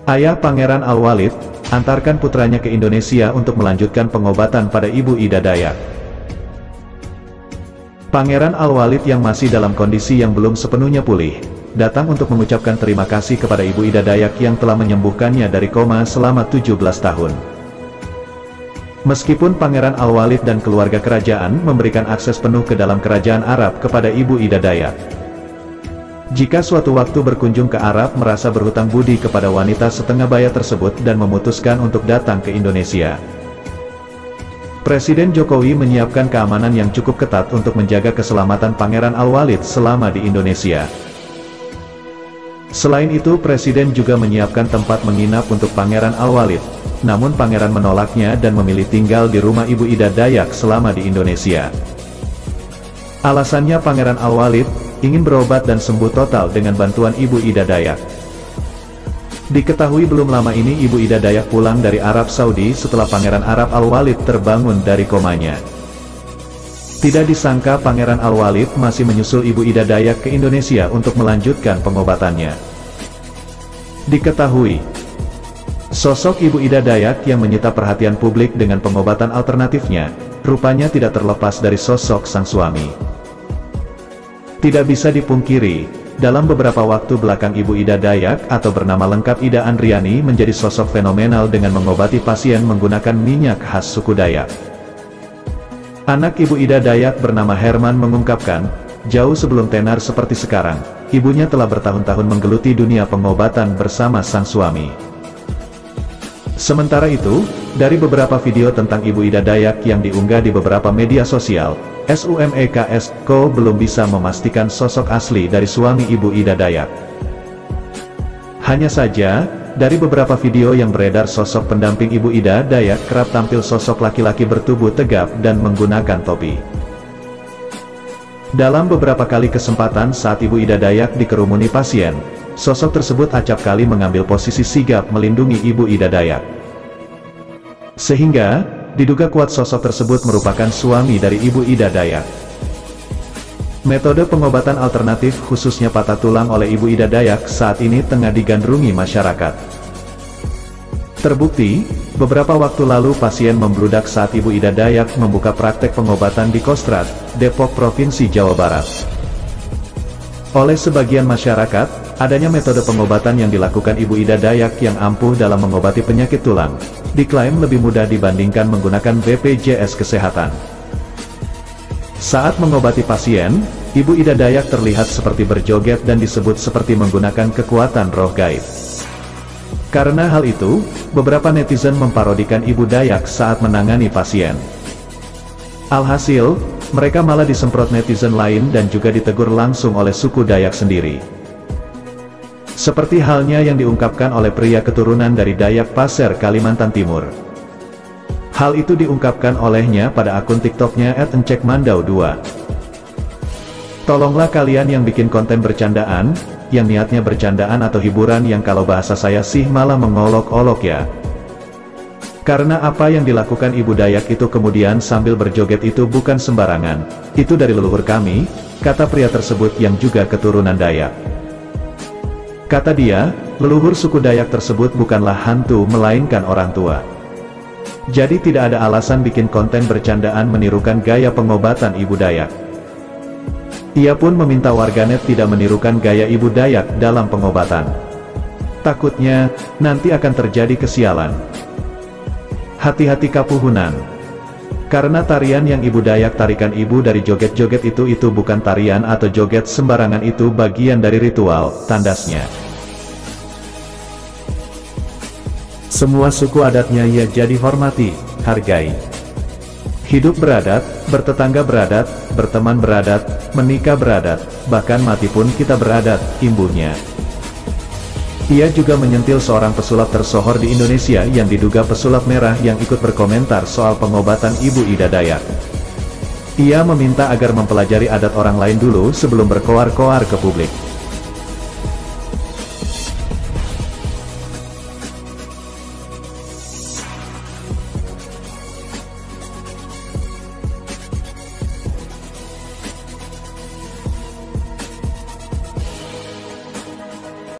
Ayah Pangeran Al-Walid, antarkan putranya ke Indonesia untuk melanjutkan pengobatan pada Ibu Ida Dayak. Pangeran Al-Walid yang masih dalam kondisi yang belum sepenuhnya pulih, datang untuk mengucapkan terima kasih kepada Ibu Ida Dayak yang telah menyembuhkannya dari koma selama 17 tahun. Meskipun Pangeran Al-Walid dan keluarga kerajaan memberikan akses penuh ke dalam kerajaan Arab kepada Ibu Ida Dayak, jika suatu waktu berkunjung ke Arab merasa berhutang budi kepada wanita setengah baya tersebut dan memutuskan untuk datang ke Indonesia, Presiden Jokowi menyiapkan keamanan yang cukup ketat untuk menjaga keselamatan Pangeran Al-Walid selama di Indonesia. Selain itu, Presiden juga menyiapkan tempat menginap untuk Pangeran Al-Walid, namun Pangeran menolaknya dan memilih tinggal di rumah Ibu Ida Dayak selama di Indonesia. Alasannya Pangeran Al-Walid ingin berobat dan sembuh total dengan bantuan Ibu Ida Dayak. Diketahui belum lama ini Ibu Ida Dayak pulang dari Arab Saudi setelah Pangeran Arab Al-Walid terbangun dari komanya. Tidak disangka Pangeran Al-Walid masih menyusul Ibu Ida Dayak ke Indonesia untuk melanjutkan pengobatannya. Diketahui, sosok Ibu Ida Dayak yang menyita perhatian publik dengan pengobatan alternatifnya, rupanya tidak terlepas dari sosok sang suami. Tidak bisa dipungkiri, dalam beberapa waktu belakang Ibu Ida Dayak atau bernama lengkap Ida Andriani menjadi sosok fenomenal dengan mengobati pasien menggunakan minyak khas suku Dayak. Anak Ibu Ida Dayak bernama Herman mengungkapkan, jauh sebelum tenar seperti sekarang, ibunya telah bertahun-tahun menggeluti dunia pengobatan bersama sang suami. Sementara itu, dari beberapa video tentang Ibu Ida Dayak yang diunggah di beberapa media sosial, SUMEKS.co belum bisa memastikan sosok asli dari suami Ibu Ida Dayak. Hanya saja, dari beberapa video yang beredar sosok pendamping Ibu Ida Dayak kerap tampil sosok laki-laki bertubuh tegap dan menggunakan topi. Dalam beberapa kali kesempatan saat Ibu Ida Dayak dikerumuni pasien, sosok tersebut acap kali mengambil posisi sigap melindungi Ibu Ida Dayak. Sehingga, diduga kuat sosok tersebut merupakan suami dari Ibu Ida Dayak. Metode pengobatan alternatif khususnya patah tulang oleh Ibu Ida Dayak saat ini tengah digandrungi masyarakat. Terbukti, beberapa waktu lalu pasien membludak saat Ibu Ida Dayak membuka praktek pengobatan di Kostrad, Depok, Provinsi Jawa Barat. Oleh sebagian masyarakat, adanya metode pengobatan yang dilakukan Ibu Ida Dayak yang ampuh dalam mengobati penyakit tulang, diklaim lebih mudah dibandingkan menggunakan BPJS Kesehatan. Saat mengobati pasien, Ibu Ida Dayak terlihat seperti berjoget dan disebut seperti menggunakan kekuatan roh gaib. Karena hal itu, beberapa netizen memparodikan Ibu Dayak saat menangani pasien. Alhasil, mereka malah disemprot netizen lain dan juga ditegur langsung oleh suku Dayak sendiri. Seperti halnya yang diungkapkan oleh pria keturunan dari Dayak Pasir, Kalimantan Timur. Hal itu diungkapkan olehnya pada akun TikToknya @encekmandau2. Tolonglah kalian yang bikin konten bercandaan, yang niatnya bercandaan atau hiburan yang kalau bahasa saya sih malah mengolok-olok ya. Karena apa yang dilakukan Ibu Dayak itu kemudian sambil berjoget itu bukan sembarangan, itu dari leluhur kami, kata pria tersebut yang juga keturunan Dayak. Kata dia, leluhur suku Dayak tersebut bukanlah hantu melainkan orang tua. Jadi tidak ada alasan bikin konten bercandaan menirukan gaya pengobatan Ibu Dayak. Ia pun meminta warganet tidak menirukan gaya Ibu Dayak dalam pengobatan. Takutnya, nanti akan terjadi kesialan. Hati-hati kapuhunan. Karena tarian yang Ibu Dayak tarikan ibu dari joget-joget itu bukan tarian atau joget sembarangan, itu bagian dari ritual, tandasnya. Semua suku adatnya ya jadi hormati, hargai. Hidup beradat, bertetangga beradat, berteman beradat, menikah beradat, bahkan mati pun kita beradat, imbuhnya. Ia juga menyentil seorang pesulap tersohor di Indonesia yang diduga pesulap merah yang ikut berkomentar soal pengobatan Ibu Ida Dayak. Ia meminta agar mempelajari adat orang lain dulu sebelum berkoar-koar ke publik.